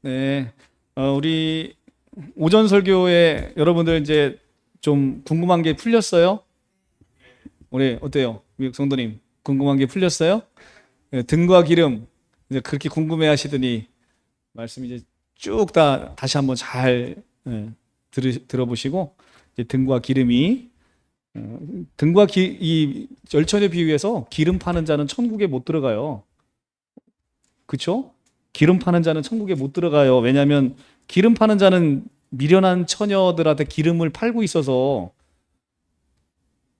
네, 우리 오전 설교에 여러분들 이제 좀 궁금한 게 풀렸어요? 우리 어때요? 미국 성도님 궁금한 게 풀렸어요? 네, 등과 기름 이제 그렇게 궁금해 하시더니 말씀 이제 쭉 다 다시 한번 잘 들어보시고 이제 등과 기름이 등과 이 열천에 비유해서 기름 파는 자는 천국에 못 들어가요. 그쵸? 기름 파는 자는 천국에 못 들어가요. 왜냐하면 기름 파는 자는 미련한 처녀들한테 기름을 팔고 있어서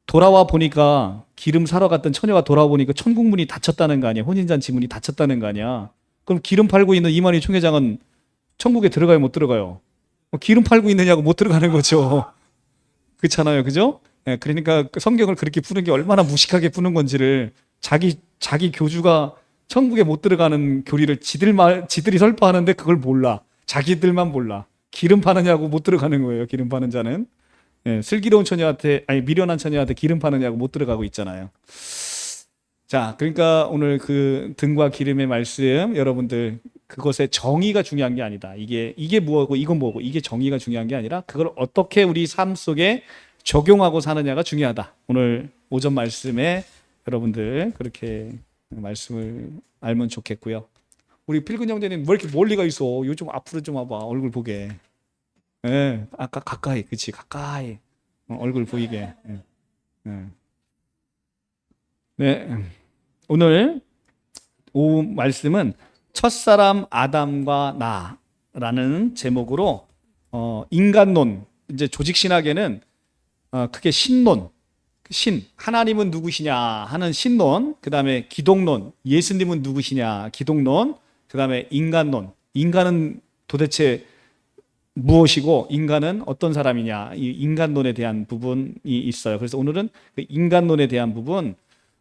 돌아와 보니까 기름 사러 갔던 처녀가 돌아와 보니까 천국 문이 닫혔다는 거 아니야. 혼인잔치 문이 닫혔다는 거 아니야. 그럼 기름 팔고 있는 이만희 총회장은 천국에 들어가요, 못 들어가요? 기름 팔고 있느냐고 못 들어가는 거죠. 그렇잖아요. 그죠? 예, 그러니까 그 성경을 그렇게 푸는 게 얼마나 무식하게 푸는 건지를 자기 교주가 천국에 못 들어가는 교리를 지들이 설파하는데 그걸 몰라. 자기들만 몰라. 기름 파느냐고 못 들어가는 거예요. 기름 파는 자는. 예, 슬기로운 처녀한테 아니 미련한 처녀한테 기름 파느냐고 못 들어가고 있잖아요. 자, 그러니까 오늘 그 등과 기름의 말씀 여러분들 그것의 정의가 중요한 게 아니다. 이게 뭐고 이건 뭐고 이게 정의가 중요한 게 아니라 그걸 어떻게 우리 삶 속에 적용하고 사느냐가 중요하다. 오늘 오전 말씀에 여러분들 그렇게 말씀을 알면 좋겠고요. 우리 필근 형제님 왜 이렇게 멀리 가 있어? 요즘 앞으로 좀 와봐. 얼굴 보게. 예, 아까 가까이, 그치, 가까이. 얼굴 보이게. 예, 예. 네, 오늘 오후 말씀은 첫사람 아담과 나라는 제목으로 인간론, 이제 조직신학에는 크게 신론, 하나님은 누구시냐 하는 신론, 그 다음에 기독론, 예수님은 누구시냐 기독론, 그 다음에 인간론, 인간은 도대체 무엇이고 인간은 어떤 사람이냐, 이 인간론에 대한 부분이 있어요. 그래서 오늘은 그 인간론에 대한 부분,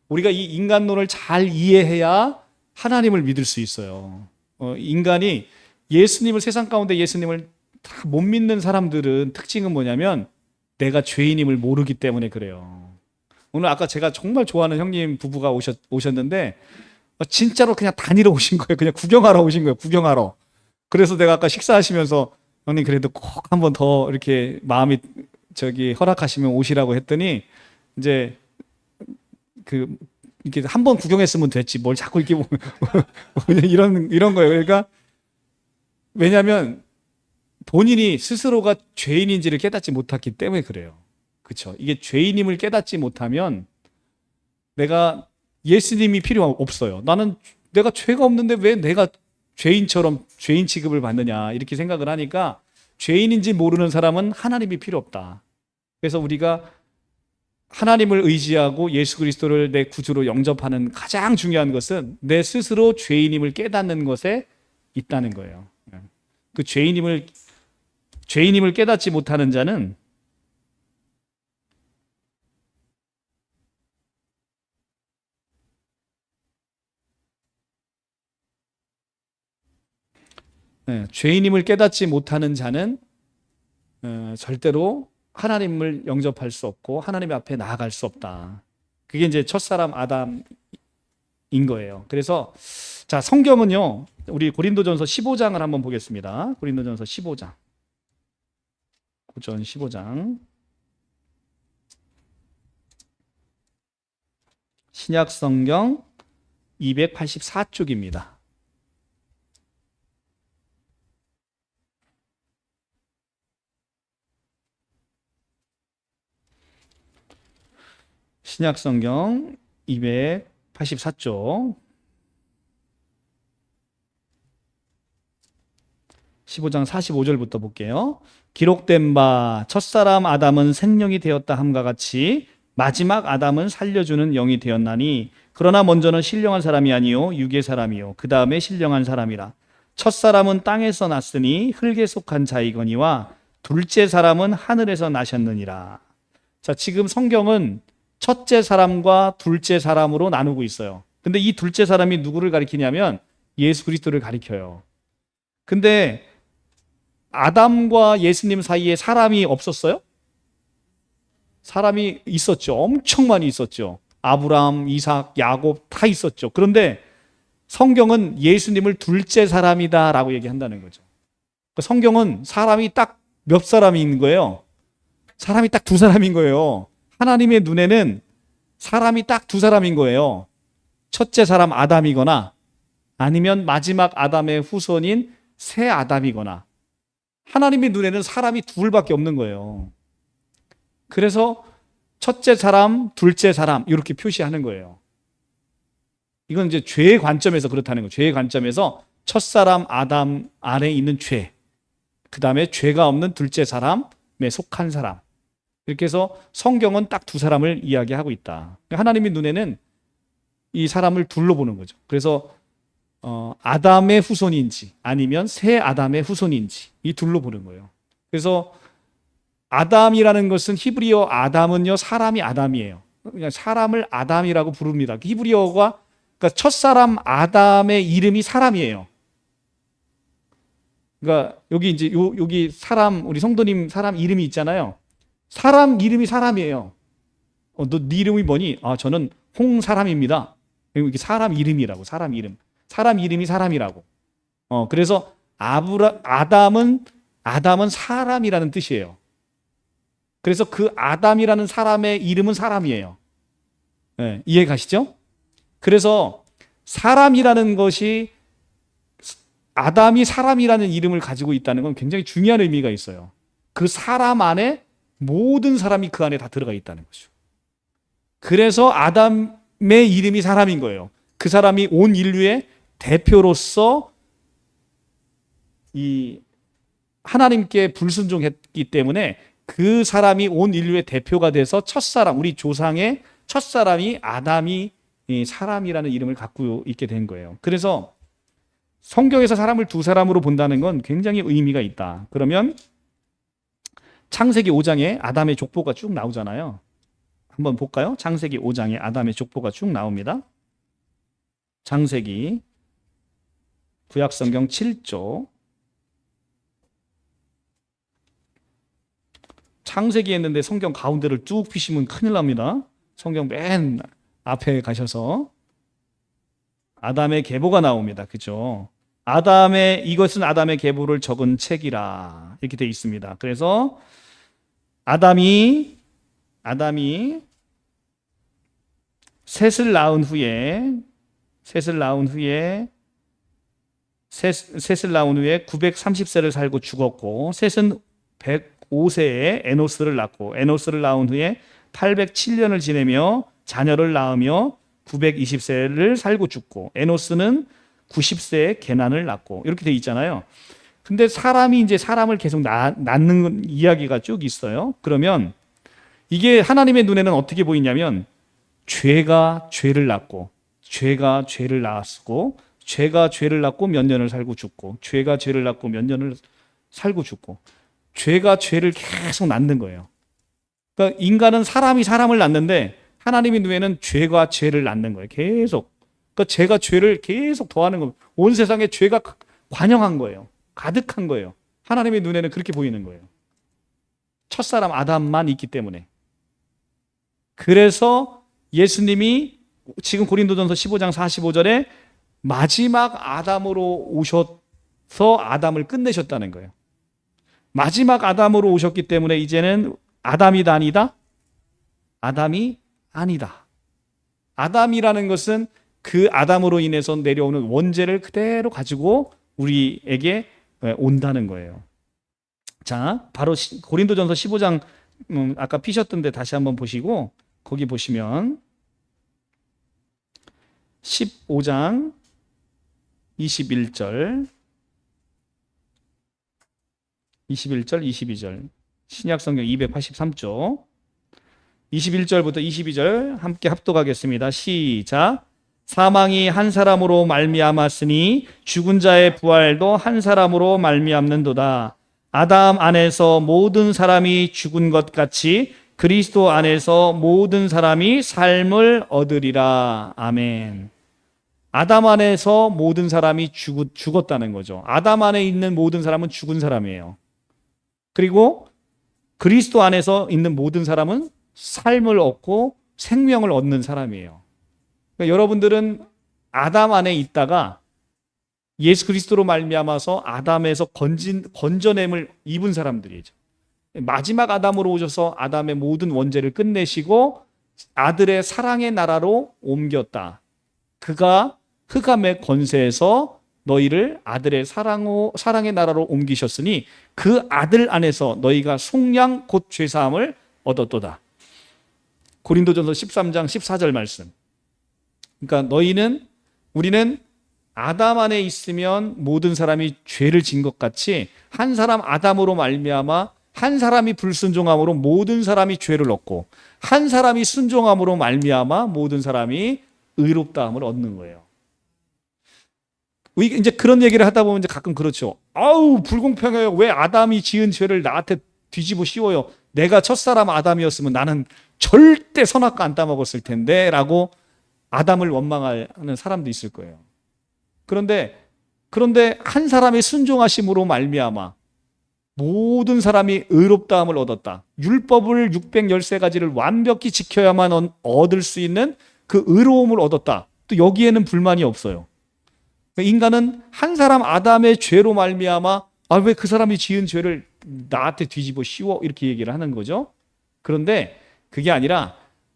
우리가 이 인간론을 잘 이해해야 하나님을 믿을 수 있어요. 인간이 세상 가운데 예수님을 다 못 믿는 사람들은 특징은 뭐냐면 내가 죄인임을 모르기 때문에 그래요. 오늘 아까 제가 정말 좋아하는 형님 부부가 오셨는데 진짜로 그냥 다니러 오신 거예요. 그냥 구경하러 오신 거예요. 구경하러. 그래서 내가 아까 식사하시면서 형님 그래도 꼭 한 번 더 이렇게 마음이 허락하시면 오시라고 했더니 이제 이렇게 한 번 구경했으면 됐지 뭘 자꾸 이렇게 이런 거예요. 그러니까 왜냐하면 본인이 스스로가 죄인인지를 깨닫지 못했기 때문에 그래요. 그렇죠? 이게 죄인임을 깨닫지 못하면 내가 예수님이 필요 없어요. 나는 내가 죄가 없는데 왜 내가 죄인처럼 죄인 취급을 받느냐 이렇게 생각을 하니까 죄인인지 모르는 사람은 하나님이 필요 없다. 그래서 우리가 하나님을 의지하고 예수 그리스도를 내 구주로 영접하는 가장 중요한 것은 내 스스로 죄인임을 깨닫는 것에 있다는 거예요. 그 죄인임을 깨닫지 못하는 자는 죄인임을 깨닫지 못하는 자는 절대로 하나님을 영접할 수 없고 하나님 앞에 나아갈 수 없다. 그게 이제 첫사람 아담인 거예요. 그래서 자, 성경은요. 우리 고린도전서 15장을 한번 보겠습니다. 고린도전서 15장. 고전 15장. 신약 성경 284쪽입니다. 신약 성경 284쪽 15장 45절부터 볼게요. 기록된 바 첫사람 아담은 생령이 되었다 함과 같이 마지막 아담은 살려주는 영이 되었나니 그러나 먼저는 신령한 사람이 아니요 육의 사람이요 그 다음에 신령한 사람이라. 첫사람은 땅에서 났으니 흙에 속한 자이거니와 둘째 사람은 하늘에서 나셨느니라. 자, 지금 성경은 첫째 사람과 둘째 사람으로 나누고 있어요. 근데 이 둘째 사람이 누구를 가리키냐면 예수 그리스도를 가리켜요. 근데 아담과 예수님 사이에 사람이 없었어요? 사람이 있었죠. 엄청 많이 있었죠. 아브라함, 이삭, 야곱 다 있었죠. 그런데 성경은 예수님을 둘째 사람이다라고 얘기한다는 거죠. 성경은 사람이 딱 몇 사람이 있는 거예요? 사람이 딱 두 사람인 거예요. 하나님의 눈에는 사람이 딱 두 사람인 거예요. 첫째 사람 아담이거나 아니면 마지막 아담의 후손인 새 아담이거나, 하나님의 눈에는 사람이 둘밖에 없는 거예요. 그래서 첫째 사람, 둘째 사람 이렇게 표시하는 거예요. 이건 이제 죄의 관점에서 그렇다는 거예요. 죄의 관점에서 첫사람 아담 안에 있는 죄, 그 다음에 죄가 없는 둘째 사람에 속한 사람, 이렇게 해서 성경은 딱 두 사람을 이야기하고 있다. 하나님의 눈에는 이 사람을 둘로 보는 거죠. 그래서 아담의 후손인지 아니면 새 아담의 후손인지 이 둘로 보는 거예요. 그래서 아담이라는 것은, 히브리어 아담은요, 사람이 아담이에요. 그냥 사람을 아담이라고 부릅니다. 히브리어가, 그러니까 첫사람 아담의 이름이 사람이에요. 그러니까 여기 이제 여기 사람, 우리 성도님 사람 이름이 있잖아요. 사람 이름이 사람이에요. 너 네 이름이 뭐니? 아, 저는 홍사람입니다. 이게 사람 이름이라고. 사람 이름. 사람 이름이 사람이라고. 그래서 아담은 사람이라는 뜻이에요. 그래서 그 아담이라는 사람의 이름은 사람이에요. 네, 이해 가시죠? 그래서 사람이라는 것이, 아담이 사람이라는 이름을 가지고 있다는 건 굉장히 중요한 의미가 있어요. 그 사람 안에 모든 사람이 그 안에 다 들어가 있다는 거죠. 그래서 아담의 이름이 사람인 거예요. 그 사람이 온 인류의 대표로서 이 하나님께 불순종했기 때문에 그 사람이 온 인류의 대표가 돼서 첫사람, 우리 조상의 첫사람이 아담이 사람이라는 이름을 갖고 있게 된 거예요. 그래서 성경에서 사람을 두 사람으로 본다는 건 굉장히 의미가 있다. 그러면 창세기 5장에 아담의 족보가 쭉 나오잖아요. 한번 볼까요? 창세기 5장에 아담의 족보가 쭉 나옵니다. 창세기 구약성경 7조. 창세기 했는데 성경 가운데를 쭉 피시면 큰일 납니다. 성경 맨 앞에 가셔서 아담의 계보가 나옵니다. 그죠? 이것은 아담의 계보를 적은 책이라 이렇게 되어 있습니다. 그래서 아담이 셋을 낳은 후에 930세를 살고 죽었고, 셋은 105세에 에노스를 낳고, 에노스를 낳은 후에 807년을 지내며 자녀를 낳으며 920세를 살고 죽고, 에노스는 90세에 게난을 낳고, 이렇게 돼 있잖아요. 근데 사람이 이제 사람을 계속 낳는 이야기가 쭉 있어요. 그러면 이게 하나님의 눈에는 어떻게 보이냐면, 죄가 죄를 낳고, 죄가 죄를 낳았고, 죄가 죄를 낳고 몇 년을 살고 죽고, 죄가 죄를 낳고 몇 년을 살고 죽고, 죄가 죄를 계속 낳는 거예요. 그러니까 인간은 사람이 사람을 낳는데 하나님의 눈에는 죄가 죄를 낳는 거예요. 계속. 그러니까 죄가 죄를 계속 더하는 거예요. 온 세상에 죄가 관영한 거예요. 가득한 거예요. 하나님의 눈에는 그렇게 보이는 거예요. 첫사람 아담만 있기 때문에. 그래서 예수님이 지금 고린도전서 15장 45절에 마지막 아담으로 오셔서 아담을 끝내셨다는 거예요. 마지막 아담으로 오셨기 때문에 이제는 아담이다 아니다? 아담이 아니다. 아담이라는 것은 그 아담으로 인해서 내려오는 원죄를 그대로 가지고 우리에게 온다는 거예요. 자, 바로 고린도전서 15장 아까 피셨던데 다시 한번 보시고, 거기 보시면 15장 21절 22절 신약성경 283조 21절부터 22절 함께 합독하겠습니다. 시작. 사망이 한 사람으로 말미암았으니 죽은 자의 부활도 한 사람으로 말미암는도다. 아담 안에서 모든 사람이 죽은 것 같이 그리스도 안에서 모든 사람이 삶을 얻으리라. 아멘. 아담 안에서 모든 사람이 죽었다는 거죠. 아담 안에 있는 모든 사람은 죽은 사람이에요. 그리고 그리스도 안에서 있는 모든 사람은 삶을 얻고 생명을 얻는 사람이에요. 그러니까 여러분들은 아담 안에 있다가 예수 그리스도로 말미암아서 아담에서 건져냄을 입은 사람들이죠. 마지막 아담으로 오셔서 아담의 모든 원죄를 끝내시고 아들의 사랑의 나라로 옮겼다. 그가 흑암의 권세에서 너희를 아들의 사랑의 나라로 옮기셨으니 그 아들 안에서 너희가 속량 곧 죄사함을 얻었도다. 고린도전서 13장 14절 말씀. 그러니까 우리는 아담 안에 있으면 모든 사람이 죄를 진 것 같이 한 사람 아담으로 말미암아 한 사람이 불순종함으로 모든 사람이 죄를 얻고 한 사람이 순종함으로 말미암아 모든 사람이 의롭다함을 얻는 거예요. 이제 그런 얘기를 하다 보면 이제 가끔 그렇죠. 아우 불공평해요. 왜 아담이 지은 죄를 나한테 뒤집어 씌워요. 내가 첫사람 아담이었으면 나는 절대 선악과 안 따먹었을 텐데 라고 아담을 원망하는 사람도 있을 거예요. 그런데 한 사람의 순종하심으로 말미암아 모든 사람이 의롭다함을 얻었다. 율법을 613가지를 완벽히 지켜야만 얻을 수 있는 그 의로움을 얻었다. 또 여기에는 불만이 없어요. 인간은 한 사람 아담의 죄로 말미암아 왜 그 사람이 지은 죄를 나한테 뒤집어 씌워 이렇게 얘기를 하는 거죠. 그런데 그게 아니라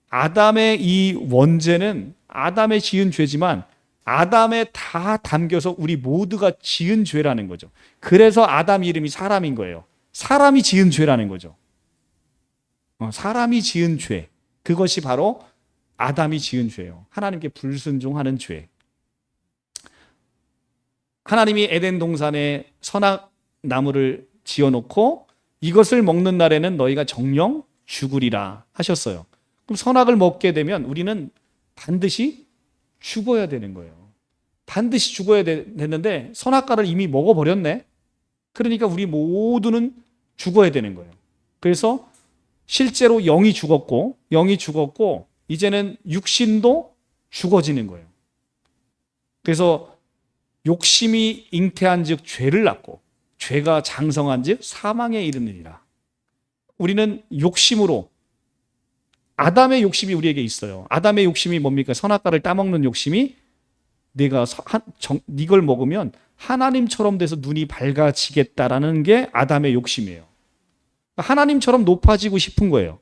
아담의 이 원죄는 아담의 지은 죄지만 아담에 다 담겨서 우리 모두가 지은 죄라는 거죠. 그래서 아담 이름이 사람인 거예요. 사람이 지은 죄라는 거죠. 사람이 지은 죄. 그것이 바로 아담이 지은 죄예요. 하나님께 불순종하는 죄. 하나님이 에덴 동산에 선악나무를 지어놓고 이것을 먹는 날에는 너희가 정령 죽으리라 하셨어요. 그럼 선악을 먹게 되면 우리는 반드시 죽어야 되는 거예요. 반드시 죽어야 되는데 선악과를 이미 먹어버렸네. 그러니까 우리 모두는 죽어야 되는 거예요. 그래서 실제로 영이 죽었고 이제는 육신도 죽어지는 거예요. 그래서 욕심이 잉태한 즉 죄를 낳고 죄가 장성한 즉 사망에 이르느니라. 우리는 욕심으로 아담의 욕심이 우리에게 있어요. 아담의 욕심이 뭡니까? 선악과를 따먹는 욕심이 내가 이걸 먹으면 하나님처럼 돼서 눈이 밝아지겠다라는 게 아담의 욕심이에요. 하나님처럼 높아지고 싶은 거예요.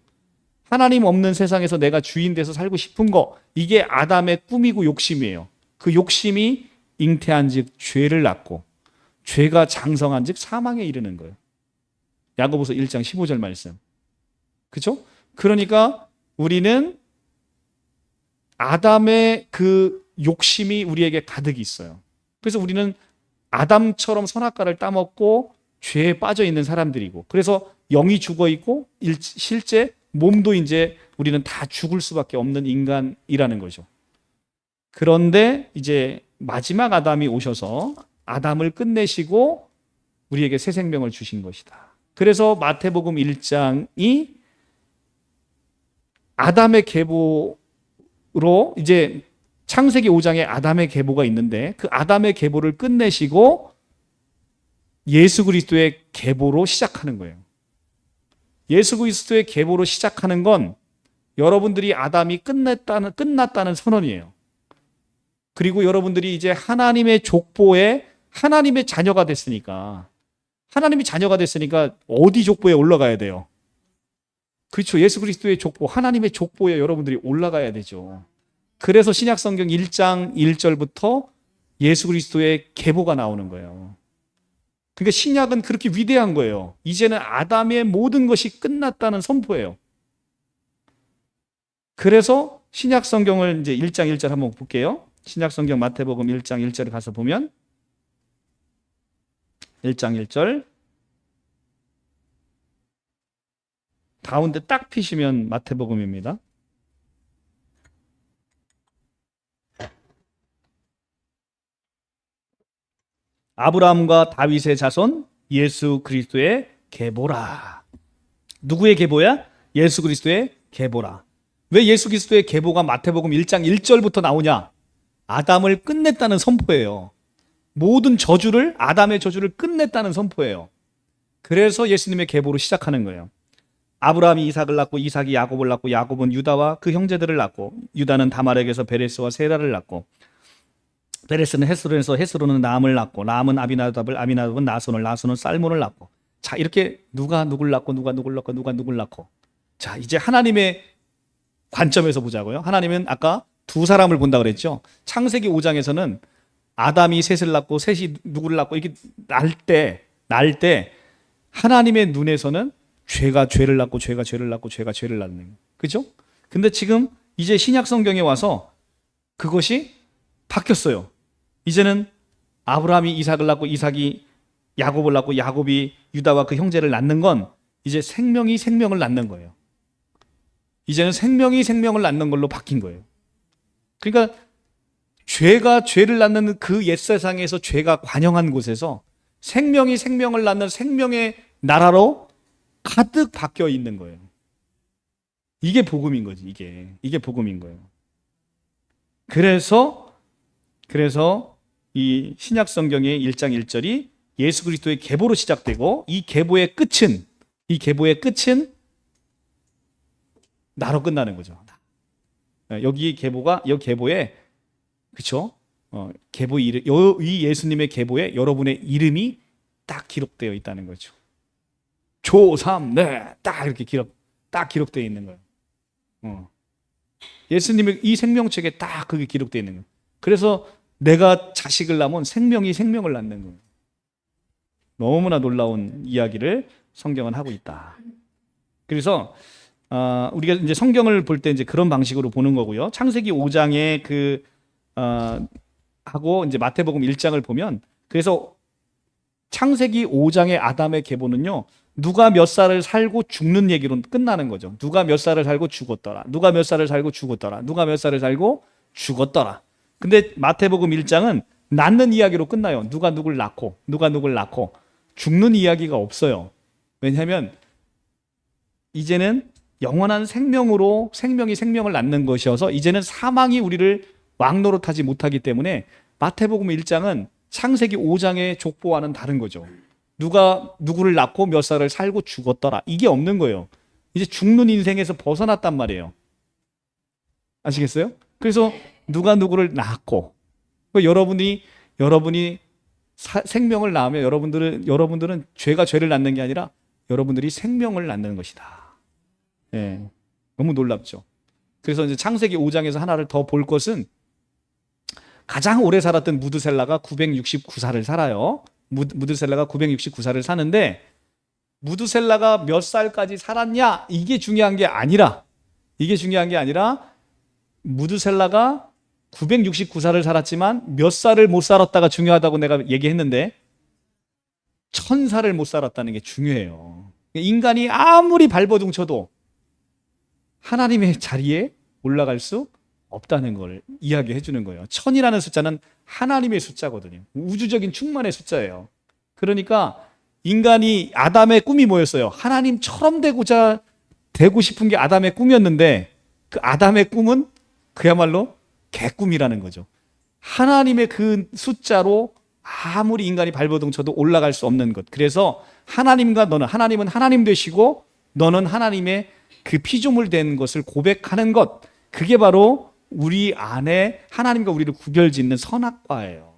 하나님 없는 세상에서 내가 주인 돼서 살고 싶은 거, 이게 아담의 꿈이고 욕심이에요. 그 욕심이 잉태한 즉 죄를 낳고 죄가 장성한 즉 사망에 이르는 거예요. 야고보서 1장 15절 말씀. 그렇죠? 그러니까 우리는 아담의 그 욕심이 우리에게 가득 있어요. 그래서 우리는 아담처럼 선악과를 따먹고 죄에 빠져 있는 사람들이고, 그래서 영이 죽어 있고 실제 몸도 이제 우리는 다 죽을 수밖에 없는 인간이라는 거죠. 그런데 이제 마지막 아담이 오셔서 아담을 끝내시고 우리에게 새 생명을 주신 것이다. 그래서 마태복음 1장이 아담의 계보로, 이제 창세기 5장에 아담의 계보가 있는데 그 아담의 계보를 끝내시고 예수 그리스도의 계보로 시작하는 거예요. 예수 그리스도의 계보로 시작하는 건 여러분들이 아담이 끝났다는 선언이에요. 그리고 여러분들이 이제 하나님의 족보에 하나님의 자녀가 됐으니까, 하나님이 자녀가 됐으니까 어디 족보에 올라가야 돼요? 그렇죠. 예수 그리스도의 족보, 하나님의 족보에 여러분들이 올라가야 되죠. 그래서 신약성경 1장 1절부터 예수 그리스도의 계보가 나오는 거예요. 그러니까 신약은 그렇게 위대한 거예요. 이제는 아담의 모든 것이 끝났다는 선포예요. 그래서 신약성경을 이제 1장 1절 한번 볼게요. 신약성경 마태복음 1장 1절에 가서 보면 1장 1절 가운데 딱 피시면 마태복음입니다. 아브라함과 다윗의 자손 예수 그리스도의 계보라. 누구의 계보야? 예수 그리스도의 계보라. 왜 예수 그리스도의 계보가 마태복음 1장 1절부터 나오냐? 아담을 끝냈다는 선포예요. 모든 저주를, 아담의 저주를 끝냈다는 선포예요. 그래서 예수님의 계보로 시작하는 거예요. 아브라함이 이삭을 낳고 이삭이 야곱을 낳고 야곱은 유다와 그 형제들을 낳고 유다는 다말에게서 베레스와 세라를 낳고 베레스는 헤스론에서 헤스론은 라암을 낳고 라암은 아비나답을, 아비나답은 나손을, 나손은 살몬을 낳고. 자, 이렇게 누가 누굴 낳고 누가 누굴 낳고 누가 누굴 낳고. 자, 이제 하나님의 관점에서 보자고요. 하나님은 아까 두 사람을 본다 그랬죠. 창세기 5장에서는 아담이 셋을 낳고 셋이 누구를 낳고 이렇게 날 때 하나님의 눈에서는 죄가 죄를 낳고 죄가 죄를 낳고 죄가 죄를 낳는 거예요. 그죠? 근데 지금 이제 신약 성경에 와서 그것이 바뀌었어요. 이제는 아브라함이 이삭을 낳고 이삭이 야곱을 낳고 야곱이 유다와 그 형제를 낳는 건 이제 생명이 생명을 낳는 거예요. 이제는 생명이 생명을 낳는 걸로 바뀐 거예요. 그러니까 죄가 죄를 낳는 그 옛세상에서 죄가 관영한 곳에서 생명이 생명을 낳는 생명의 나라로 가득 바뀌어 있는 거예요. 이게 복음인 거지. 이게 복음인 거예요. 그래서 이 신약 성경의 1장 1절이 예수 그리스도의 계보로 시작되고 이 계보의 끝은 나로 끝나는 거죠. 여기 계보에 그렇죠? 계보 이름, 이 예수님의 계보에 여러분의 이름이 딱 기록되어 있다는 거죠. 조3, 딱 이렇게 기록되어 있는 거예요. 예수님의 이 생명책에 딱 그게 기록되어 있는 거예요. 그래서 내가 자식을 낳으면 생명이 생명을 낳는 거예요. 너무나 놀라운 이야기를 성경은 하고 있다. 그래서 우리가 이제 성경을 볼 때 이제 그런 방식으로 보는 거고요. 창세기 5장에 하고 이제 마태복음 1장을 보면 그래서 창세기 5장의 아담의 계보는요. 누가 몇 살을 살고 죽는 얘기로 끝나는 거죠. 누가 몇 살을 살고 죽었더라. 누가 몇 살을 살고 죽었더라. 누가 몇 살을 살고 죽었더라. 근데 마태복음 1장은 낳는 이야기로 끝나요. 누가 누굴 낳고 죽는 이야기가 없어요. 왜냐하면 이제는 영원한 생명으로 생명이 생명을 낳는 것이어서 이제는 사망이 우리를 왕노릇하지 못하기 때문에 마태복음 1장은 창세기 5장의 족보와는 다른 거죠. 누가 누구를 낳고 몇 살을 살고 죽었더라. 이게 없는 거예요. 이제 죽는 인생에서 벗어났단 말이에요. 아시겠어요? 그래서 누가 누구를 낳고 여러분이 생명을 낳으면 여러분들은 죄가 죄를 낳는 게 아니라 여러분들이 생명을 낳는 것이다. 네, 너무 놀랍죠. 그래서 이제 창세기 5장에서 하나를 더 볼 것은 가장 오래 살았던 무드셀라가 969살을 살아요. 무드셀라가 969살을 사는데 무드셀라가 몇 살까지 살았냐 이게 중요한 게 아니라 무드셀라가 969살을 살았지만 몇 살을 못 살았다가 중요하다고 내가 얘기했는데 1000살을 못 살았다는 게 중요해요. 인간이 아무리 발버둥쳐도 하나님의 자리에 올라갈 수 없다는 걸 이야기해 주는 거예요. 1000이라는 숫자는 하나님의 숫자거든요. 우주적인 충만의 숫자예요. 그러니까 인간이 아담의 꿈이 뭐였어요? 하나님처럼 되고 싶은 게 아담의 꿈이었는데 그 아담의 꿈은 그야말로 개꿈이라는 거죠. 하나님의 그 숫자로 아무리 인간이 발버둥쳐도 올라갈 수 없는 것. 그래서 하나님은 하나님 되시고 너는 하나님의 그 피조물 된 것을 고백하는 것. 그게 바로 우리 안에 하나님과 우리를 구별짓는 선악과예요.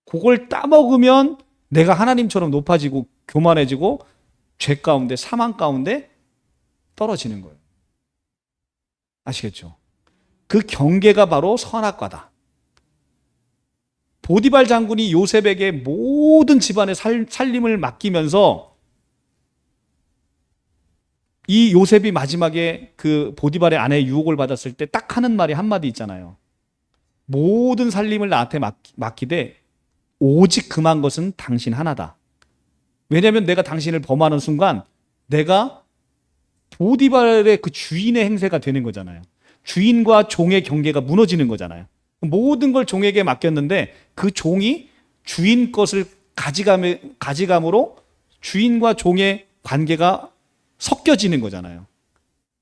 그걸 따먹으면 내가 하나님처럼 높아지고 교만해지고 죄 가운데 사망 가운데 떨어지는 거예요. 아시겠죠? 그 경계가 바로 선악과다. 보디발 장군이 요셉에게 모든 집안의 살림을 맡기면서 이 요셉이 마지막에 그 보디발의 아내의 유혹을 받았을 때 딱 하는 말이 한마디 있잖아요. 모든 살림을 나한테 맡기되 오직 금한 것은 당신 하나다. 왜냐하면 내가 당신을 범하는 순간 내가 보디발의 그 주인의 행세가 되는 거잖아요. 주인과 종의 경계가 무너지는 거잖아요. 모든 걸 종에게 맡겼는데 그 종이 주인 것을 가지감으로 주인과 종의 관계가 섞여지는 거잖아요.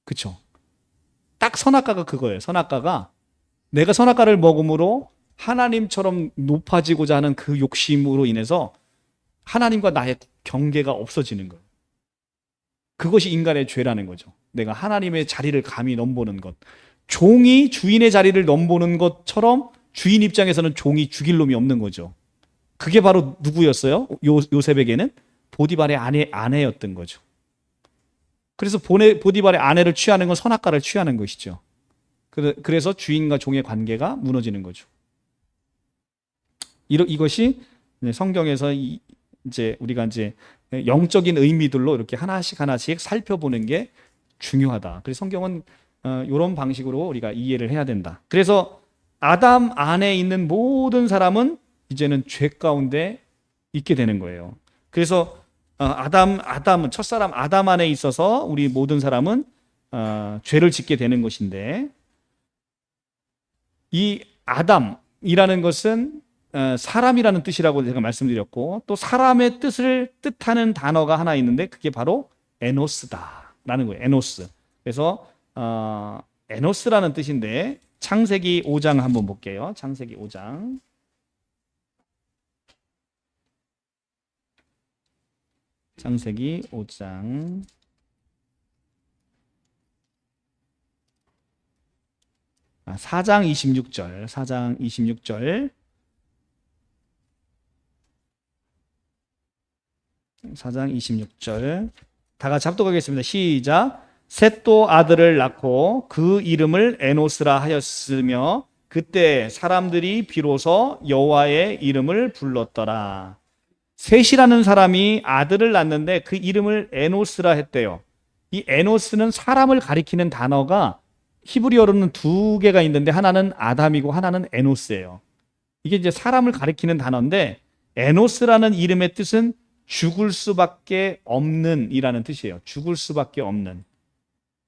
그렇죠? 딱 선악과가 그거예요. 선악과가 내가 선악과를 먹음으로 하나님처럼 높아지고자 하는 그 욕심으로 인해서 하나님과 나의 경계가 없어지는 거예요. 그것이 인간의 죄라는 거죠. 내가 하나님의 자리를 감히 넘보는 것. 종이 주인의 자리를 넘보는 것처럼 주인 입장에서는 종이 죽일 놈이 없는 거죠. 그게 바로 누구였어요? 요셉에게는 보디발의 아내였던 거죠. 그래서 보디발의 아내를 취하는 건 선악과를 취하는 것이죠. 그래서 주인과 종의 관계가 무너지는 거죠. 이것이 성경에서 이제 우리가 이제 영적인 의미들로 이렇게 하나씩 살펴보는 게 중요하다. 그래서 성경은 이런 방식으로 우리가 이해를 해야 된다. 그래서 아담 안에 있는 모든 사람은 이제는 죄 가운데 있게 되는 거예요. 그래서 아담은 첫사람 아담 안에 있어서 우리 모든 사람은 죄를 짓게 되는 것인데, 이 아담이라는 것은 사람이라는 뜻이라고 제가 말씀드렸고, 또 사람의 뜻을 뜻하는 단어가 하나 있는데 그게 바로 에노스다라는 거예요. 에노스. 그래서 에노스라는 뜻인데 창세기 5장 한번 볼게요. 창세기 5장. 창세기 5장 4장 26절. 4장 26절. 4장 26절. 다 같이 합독하겠습니다. 시작. 셋도 아들을 낳고 그 이름을 에노스라 하였으며 그때 사람들이 비로소 여호와의 이름을 불렀더라. 셋이라는 사람이 아들을 낳는데 그 이름을 에노스라 했대요. 이 에노스는 사람을 가리키는 단어가 히브리어로는 두 개가 있는데 하나는 아담이고 하나는 에노스예요. 이게 이제 사람을 가리키는 단어인데 에노스라는 이름의 뜻은 죽을 수밖에 없는 이라는 뜻이에요. 죽을 수밖에 없는.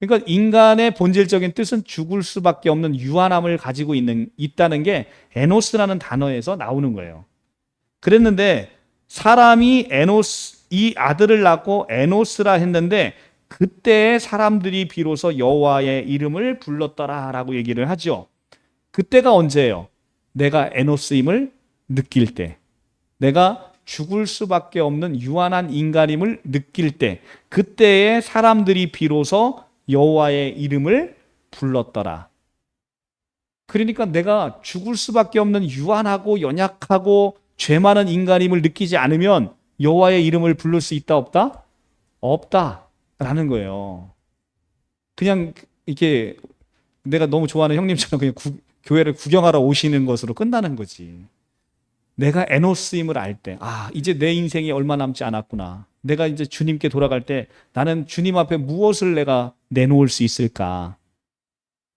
그러니까 인간의 본질적인 뜻은 죽을 수밖에 없는 유한함을 가지고 있다는 게 에노스라는 단어에서 나오는 거예요. 그랬는데 사람이 이 아들을 낳고 에노스라 했는데 그때 사람들이 비로소 여호와의 이름을 불렀더라라고 얘기를 하죠. 그때가 언제예요? 내가 에노스임을 느낄 때, 내가 죽을 수밖에 없는 유한한 인간임을 느낄 때, 그때에 사람들이 비로소 여호와의 이름을 불렀더라. 그러니까 내가 죽을 수밖에 없는 유한하고 연약하고 죄 많은 인간임을 느끼지 않으면 여호와의 이름을 부를 수 있다 없다? 없다라는 거예요. 그냥 이렇게 내가 너무 좋아하는 형님처럼 그냥 교회를 구경하러 오시는 것으로 끝나는 거지. 내가 에노스임을 알 때, 이제 내 인생이 얼마 남지 않았구나. 내가 이제 주님께 돌아갈 때 나는 주님 앞에 무엇을 내가 내놓을 수 있을까?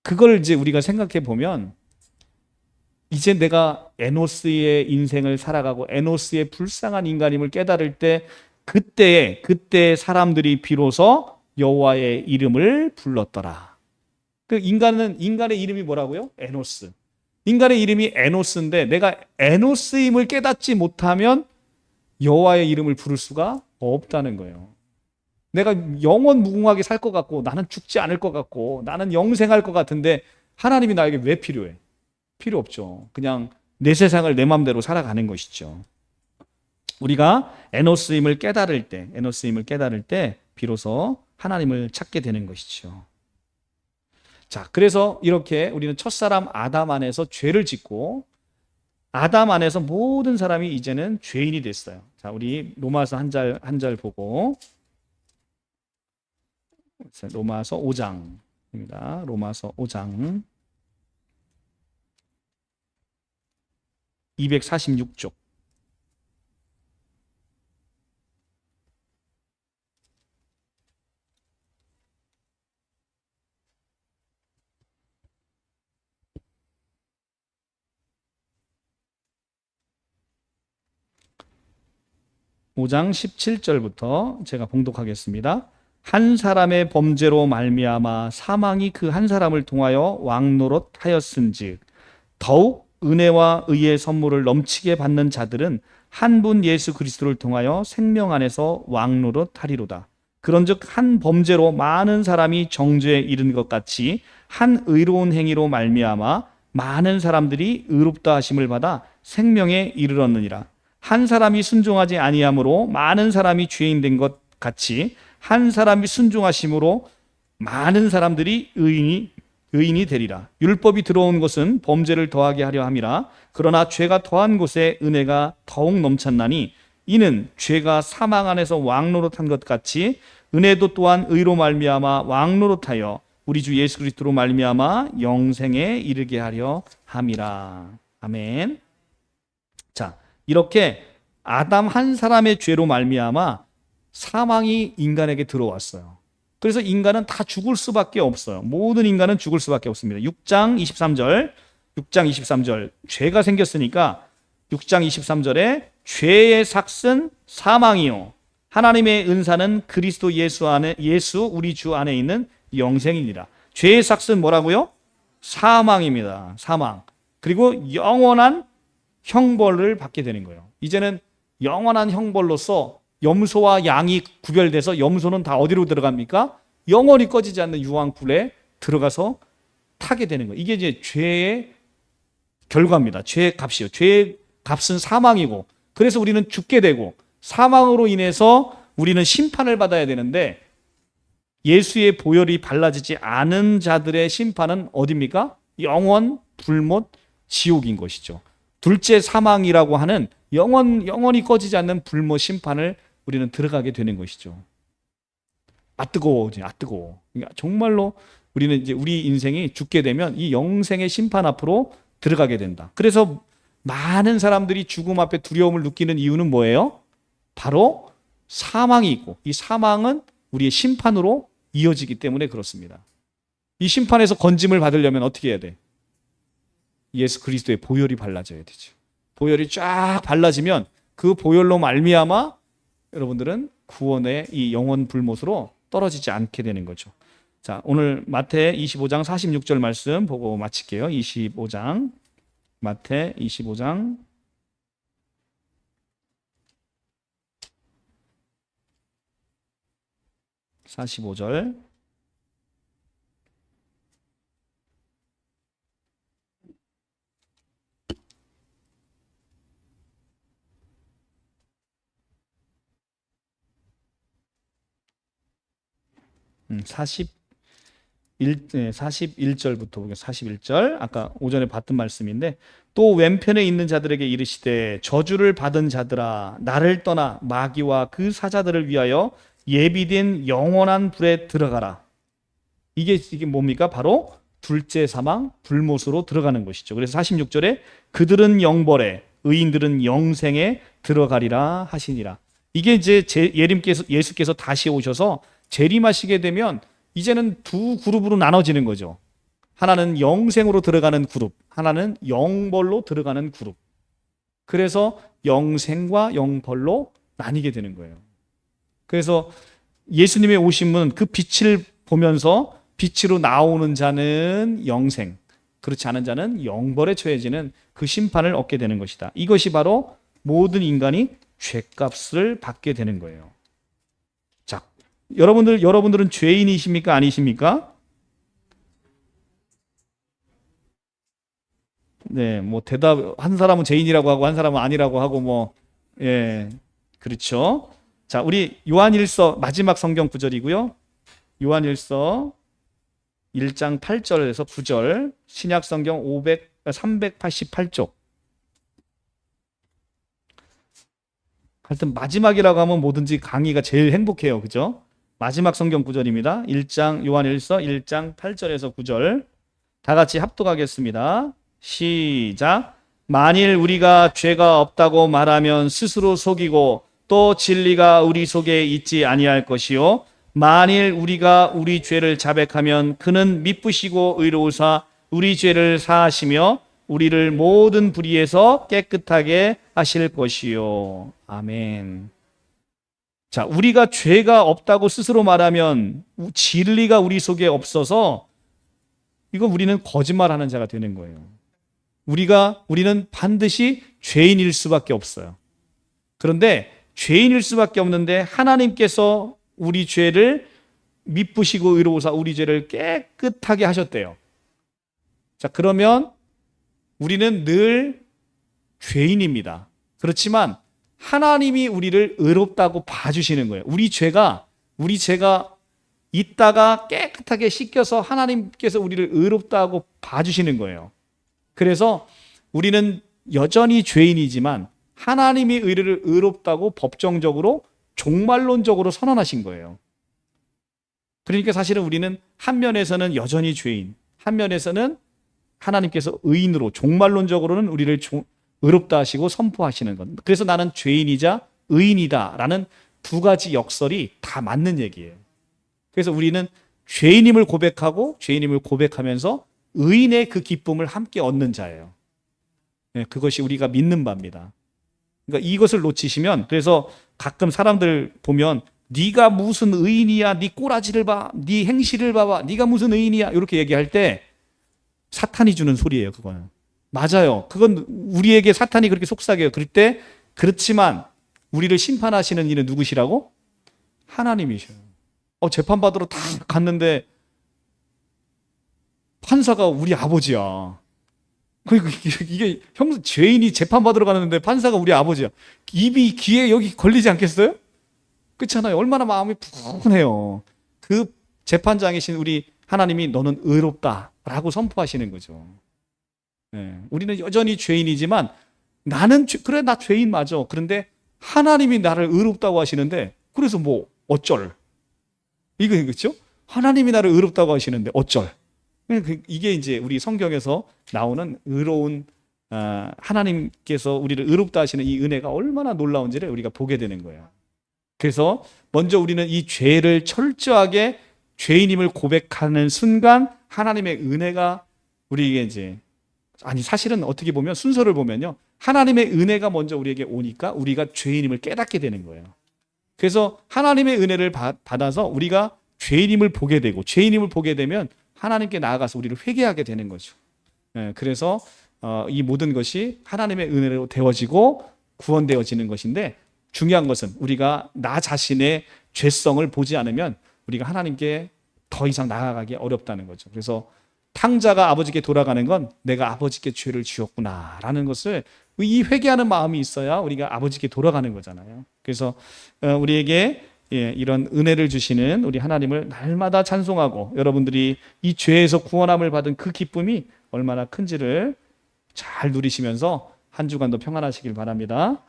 그걸 이제 우리가 생각해 보면 이제 내가 에노스의 인생을 살아가고 에노스의 불쌍한 인간임을 깨달을 때 그때 사람들이 비로소 여호와의 이름을 불렀더라. 그 인간의 이름이 뭐라고요? 에노스. 인간의 이름이 에노스인데 내가 에노스임을 깨닫지 못하면 여호와의 이름을 부를 수가 없다는 거예요. 내가 영원 무궁하게 살 것 같고 나는 죽지 않을 것 같고 나는 영생할 것 같은데 하나님이 나에게 왜 필요해? 필요 없죠. 그냥 내 세상을 내 마음대로 살아가는 것이죠. 우리가 에노스임을 깨달을 때 비로소 하나님을 찾게 되는 것이죠. 자, 그래서 이렇게 우리는 첫사람 아담 안에서 죄를 짓고 아담 안에서 모든 사람이 이제는 죄인이 됐어요. 자, 우리 로마서 한 절 보고 로마서 5장입니다. 로마서 5장 246쪽. 오 장 17절부터 제가 봉독하겠습니다. 한 사람의 범죄로 말미암아 사망이 그 한 사람을 통하여 왕노릇하였은즉 더욱 은혜와 의의 선물을 넘치게 받는 자들은 한 분 예수 그리스도를 통하여 생명 안에서 왕노릇하리로다. 그런즉 한 범죄로 많은 사람이 정죄에 이른 것 같이 한 의로운 행위로 말미암아 많은 사람들이 의롭다 하심을 받아 생명에 이르렀느니라. 한 사람이 순종하지 아니함으로 많은 사람이 죄인 된 것 같이 한 사람이 순종하심으로 많은 사람들이 의인이 의인이 되리라. 율법이 들어온 것은 범죄를 더하게 하려 함이라. 그러나 죄가 더한 곳에 은혜가 더욱 넘쳤나니 이는 죄가 사망 안에서 왕노릇한 것 같이 은혜도 또한 의로 말미암아 왕노릇하여 우리 주 예수 그리스도로 말미암아 영생에 이르게 하려 함이라. 아멘. 자, 이렇게 아담 한 사람의 죄로 말미암아 사망이 인간에게 들어왔어요. 그래서 인간은 다 죽을 수밖에 없어요. 모든 인간은 죽을 수밖에 없습니다. 6장 23절 죄가 생겼으니까 6장 23절에 죄의 삭은 사망이요 하나님의 은사는 그리스도 예수 우리 주 안에 있는 영생이니라. 죄의 삭은 뭐라고요? 사망입니다. 사망. 그리고 영원한 형벌을 받게 되는 거예요. 이제는 영원한 형벌로서 염소와 양이 구별돼서 염소는 다 어디로 들어갑니까? 영원히 꺼지지 않는 유황불에 들어가서 타게 되는 거예요. 이게 이제 죄의 결과입니다. 죄의 값이요. 죄의 값은 사망이고, 그래서 우리는 죽게 되고, 사망으로 인해서 우리는 심판을 받아야 되는데, 예수의 보혈이 발라지지 않은 자들의 심판은 어디입니까? 영원, 불못, 지옥인 것이죠. 둘째 사망이라고 하는 영원히 꺼지지 않는 불못 심판을 우리는 들어가게 되는 것이죠. 뜨거워. 그러니까 정말로 우리는 이제 우리 인생이 죽게 되면 이 영생의 심판 앞으로 들어가게 된다. 그래서 많은 사람들이 죽음 앞에 두려움을 느끼는 이유는 뭐예요? 바로 사망이 있고, 이 사망은 우리의 심판으로 이어지기 때문에 그렇습니다. 이 심판에서 건짐을 받으려면 어떻게 해야 돼? 예수 그리스도의 보혈이 발라져야 되죠. 보혈이 쫙 발라지면 그 보혈로 말미암아 여러분들은 구원의 이 영원 불못으로 떨어지지 않게 되는 거죠. 자, 오늘 마태 25장 46절 말씀 보고 마칠게요. 25장 마태 25장 45절. 41절부터 보겠습니다. 41절. 아까 오전에 봤던 말씀인데, 또 왼편에 있는 자들에게 이르시되 저주를 받은 자들아 나를 떠나 마귀와 그 사자들을 위하여 예비된 영원한 불에 들어가라. 이게 뭡니까? 바로 둘째 사망, 불못으로 들어가는 것이죠. 그래서 46절에 그들은 영벌에 의인들은 영생에 들어가리라 하시니라. 이게 이제 예수께서 다시 오셔서 재림하시게 되면 이제는 두 그룹으로 나눠지는 거죠. 하나는 영생으로 들어가는 그룹, 하나는 영벌로 들어가는 그룹. 그래서 영생과 영벌로 나뉘게 되는 거예요. 그래서 예수님의 오심은 그 빛을 보면서 빛으로 나오는 자는 영생, 그렇지 않은 자는 영벌에 처해지는 그 심판을 얻게 되는 것이다. 이것이 바로 모든 인간이 죄값을 받게 되는 거예요. 자, 여러분들은 죄인이십니까? 아니십니까? 네, 뭐 한 사람은 죄인이라고 하고 한 사람은 아니라고 하고 그렇죠. 자, 우리 요한일서 마지막 성경 구절이고요. 요한일서 1장 8절에서 9절, 신약 성경 388쪽. 하여튼 마지막이라고 하면 뭐든지 강의가 제일 행복해요. 그죠? 마지막 성경 구절입니다. 요한일서 1장 8절에서 9절. 다 같이 합독하겠습니다. 시작. 만일 우리가 죄가 없다고 말하면 스스로 속이고 또 진리가 우리 속에 있지 아니할 것이요. 만일 우리가 우리 죄를 자백하면 그는 미쁘시고 의로우사 우리 죄를 사하시며 우리를 모든 불의에서 깨끗하게 하실 것이요. 아멘. 자, 우리가 죄가 없다고 스스로 말하면 진리가 우리 속에 없어서 이거 우리는 거짓말하는 자가 되는 거예요. 우리는 반드시 죄인일 수밖에 없어요. 그런데 죄인일 수밖에 없는데 하나님께서 우리 죄를 미쁘시고 의로우사 우리 죄를 깨끗하게 하셨대요. 자, 그러면 우리는 늘 죄인입니다. 그렇지만 하나님이 우리를 의롭다고 봐주시는 거예요. 우리 죄가 있다가 깨끗하게 씻겨서 하나님께서 우리를 의롭다고 봐주시는 거예요. 그래서 우리는 여전히 죄인이지만 하나님이 우리를 의롭다고 법정적으로 종말론적으로 선언하신 거예요. 그러니까 사실은 우리는 한 면에서는 여전히 죄인, 한 면에서는 하나님께서 의인으로 종말론적으로는 우리를 의롭다 하시고 선포하시는 것. 그래서 나는 죄인이자 의인이다라는 두 가지 역설이 다 맞는 얘기예요. 그래서 우리는 죄인임을 고백하고 죄인임을 고백하면서 의인의 그 기쁨을 함께 얻는 자예요. 네, 그것이 우리가 믿는 바입니다. 그러니까 이것을 놓치시면, 그래서 가끔 사람들 보면 네가 무슨 의인이야, 네 꼬라지를 봐, 네 행실을 봐봐, 네가 무슨 의인이야 이렇게 얘기할 때 사탄이 주는 소리예요. 그거는 맞아요. 그건 우리에게 사탄이 그렇게 속삭여요. 그럴 때 그렇지만 우리를 심판하시는 이는 누구시라고? 하나님이셔요. 재판받으러 다 갔는데 판사가 우리 아버지야. 이게 죄인이 재판받으러 가는데 판사가 우리 아버지야. 입이 귀에 여기 걸리지 않겠어요? 그렇잖아요. 얼마나 마음이 푸근해요. 그 재판장이신 우리 하나님이 너는 의롭다라고 선포하시는 거죠. 네, 우리는 여전히 죄인이지만 그래 나 죄인 맞아. 그런데 하나님이 나를 의롭다고 하시는데 그래서 뭐 어쩔? 이거 그렇죠? 하나님이 나를 의롭다고 하시는데 어쩔? 이게 이제 우리 성경에서 나오는 의로운 하나님께서 우리를 의롭다 하시는 이 은혜가 얼마나 놀라운지를 우리가 보게 되는 거예요. 그래서 먼저 우리는 이 죄를 철저하게 죄인임을 고백하는 순간 하나님의 은혜가 우리에게 이제 사실은 어떻게 보면 순서를 보면요. 하나님의 은혜가 먼저 우리에게 오니까 우리가 죄인임을 깨닫게 되는 거예요. 그래서 하나님의 은혜를 받아서 우리가 죄인임을 보게 되고 죄인임을 보게 되면 하나님께 나아가서 우리를 회개하게 되는 거죠. 그래서 이 모든 것이 하나님의 은혜로 되어지고 구원되어지는 것인데 중요한 것은 우리가 나 자신의 죄성을 보지 않으면 우리가 하나님께 더 이상 나아가기 어렵다는 거죠. 그래서 탕자가 아버지께 돌아가는 건 내가 아버지께 죄를 지었구나라는 것을 이 회개하는 마음이 있어야 우리가 아버지께 돌아가는 거잖아요. 그래서 우리에게 이런 은혜를 주시는 우리 하나님을 날마다 찬송하고 여러분들이 이 죄에서 구원함을 받은 그 기쁨이 얼마나 큰지를 잘 누리시면서 한 주간도 평안하시길 바랍니다.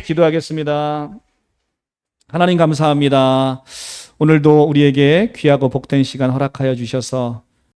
기도하겠습니다. 하나님 감사합니다. 오늘도 우리에게 귀하고 복된 시간 허락하여 주셔서